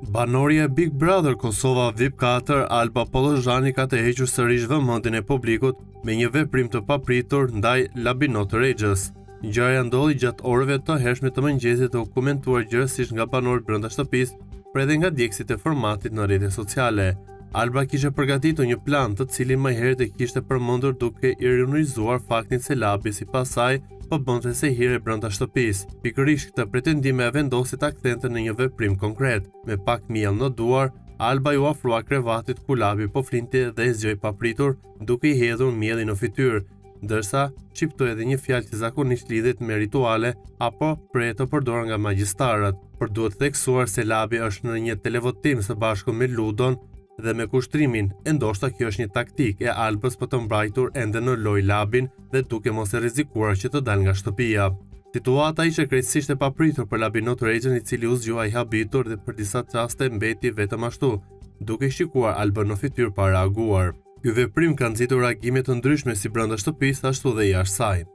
Banorja e Big Brother Kosova VIP 4 Alba Pollozhani ka të hequr sërish vëmendjen e publikut me një veprim të papritur ndaj Labinot Rexhës. Ngjarja ndodhi gjatë orëve të hershme të mëngjesit, të komentuar gjërësisht nga banorët brenda shtëpisë, por edhe nga djegësit e formatit në rrjetet sociale. Alba kishte përgatitur një plan të cilin më herët e kishte përmendur duke ironizuar faktin se Labi sipas saj po bënte se hire brenda shtëpisë. Pikërisht këtë pretendim e vendosi ta kthente në një veprim konkret. Me pak miell në duar, Alba ju ofrua krevatit ku Labi po flinte dhe e zgjoi papritur duke i hedhur mielli në fytyrë, ndërsa shqiptoi edhe një fjalë që zakonisht lidhet me rituale apo prej të përdorur nga magjistarët. Por duhet theksuar se Labi është në një televotim së bashku me Ludon dhe me kushtrimin, e ndoshta kjo është një taktik e Albës për të mbrajtur ende në lojë Labin dhe duke mos e rrezikuar që të dalë nga shtëpia. Situata ishte krejtësisht e papritur për Labinot Rexhën, i cili u zgjua i habitur dhe për disa çaste mbeti vetëm ashtu, duke shikuar Albën në fytyrë pa reaguar. Ky veprim ka nxitur reagime të ndryshme si brenda shtëpisë ashtu dhe jashtë saj.